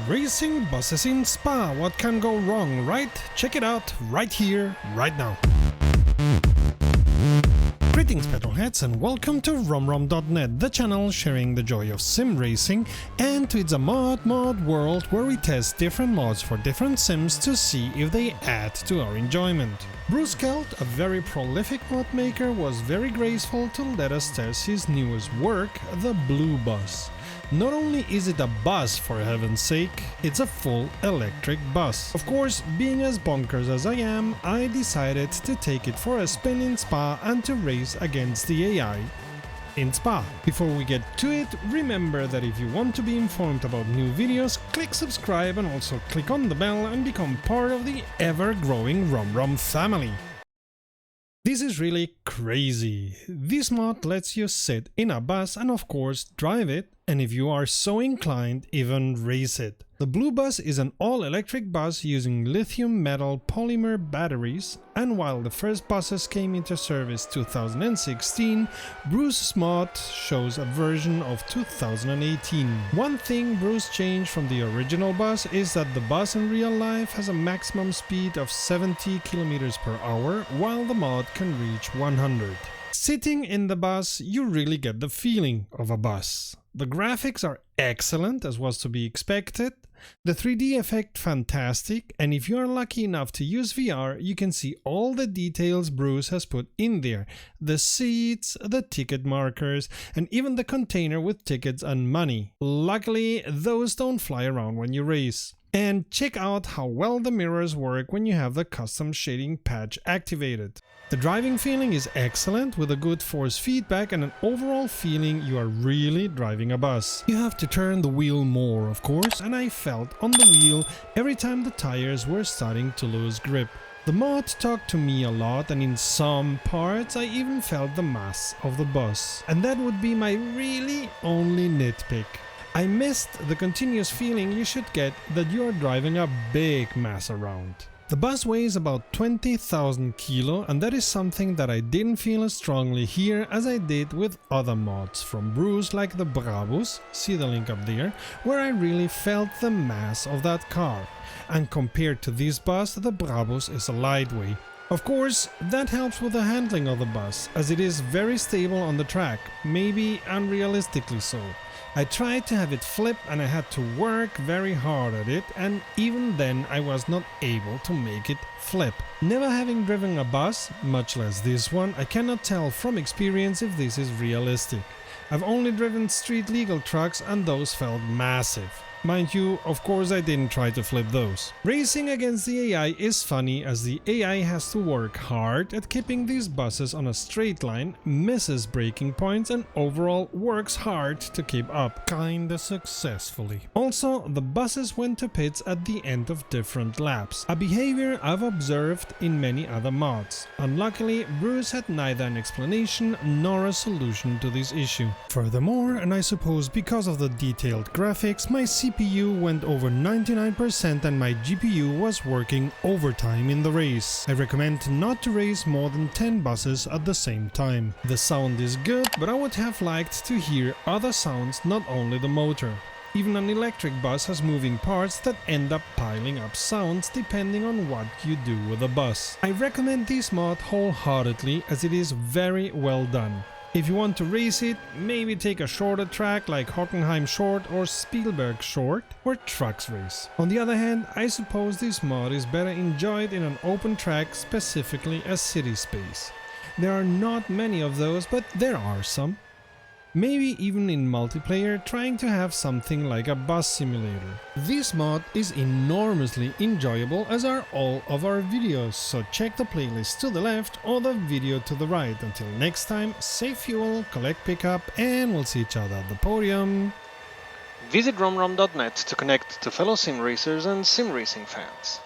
Racing buses in Spa, what can go wrong, right? Check it out right here, right now. Greetings petrolheads and welcome to romrom.net, the channel sharing the joy of sim racing, and to It's a Mod world where we test different mods for different sims to see if they add to our enjoyment. Brucektrain, a very prolific mod maker, was very graceful to let us test his newest work, the Bluebus. Not only is it a bus, for heaven's sake, it's a full electric bus. Of course, being as bonkers as I am, I decided to take it for a spin in Spa and to race against the AI in Spa. Before we get to it, remember that if you want to be informed about new videos, click subscribe and also click on the bell and become part of the ever-growing RomRom family. This is really crazy. This mod lets you sit in a bus and of course drive it, and if you are so inclined, even race it. The Bluebus is an all-electric bus using lithium metal polymer batteries, and while the first buses came into service 2016, Bruce's mod shows a version of 2018. One thing Bruce changed from the original bus is that the bus in real life has a maximum speed of 70 km per hour, while the mod can reach 100. Sitting in the bus, you really get the feeling of a bus. The graphics are excellent, as was to be expected, the 3D effect fantastic, and if you are lucky enough to use VR, you can see all the details Bruce has put in there. The seats, the ticket markers, and even the container with tickets and money. Luckily, those don't fly around when you race. And check out how well the mirrors work when you have the custom shading patch activated. The driving feeling is excellent with a good force feedback and an overall feeling you are really driving a bus. You have to turn the wheel more, of course, and I felt on the wheel every time the tires were starting to lose grip. The mod talked to me a lot, and in some parts I even felt the mass of the bus. And that would be my really only nitpick. I missed the continuous feeling you should get that you are driving a big mass around. The bus weighs about 20,000 kilo, and that is something that I didn't feel as strongly here as I did with other mods from Bruce, like the Bluebus, see the link up there, where I really felt the mass of that car. And compared to this bus, the Bluebus is a lightweight. Of course, that helps with the handling of the bus, as it is very stable on the track, maybe unrealistically so. I tried to have it flip and I had to work very hard at it, and even then I was not able to make it flip. Never having driven a bus, much less this one, I cannot tell from experience if this is realistic. I've only driven street legal trucks and those felt massive. Mind you, of course I didn't try to flip those. Racing against the AI is funny, as the AI has to work hard at keeping these buses on a straight line, misses braking points, and overall works hard to keep up, kinda successfully. Also, the buses went to pits at the end of different laps, a behavior I've observed in many other mods. Unluckily, Bruce had neither an explanation nor a solution to this issue. Furthermore, and I suppose because of the detailed graphics, my CPU went over 99% and my GPU was working overtime in the race. I recommend not to race more than 10 buses at the same time. The sound is good, but I would have liked to hear other sounds, not only the motor. Even an electric bus has moving parts that end up piling up sounds depending on what you do with the bus. I recommend this mod wholeheartedly, as it is very well done. If you want to race it, maybe take a shorter track like Hockenheim Short or Spielberg Short, where trucks race. On the other hand, I suppose this mod is better enjoyed in an open track, specifically a city space. There are not many of those, but there are some. Maybe even in multiplayer, trying to have something like a bus simulator. This mod is enormously enjoyable, as are all of our videos, so check the playlist to the left or the video to the right. Until next time, save fuel, collect pickup, and we'll see each other at the podium. Visit romrom.net to connect to fellow sim racers and sim racing fans.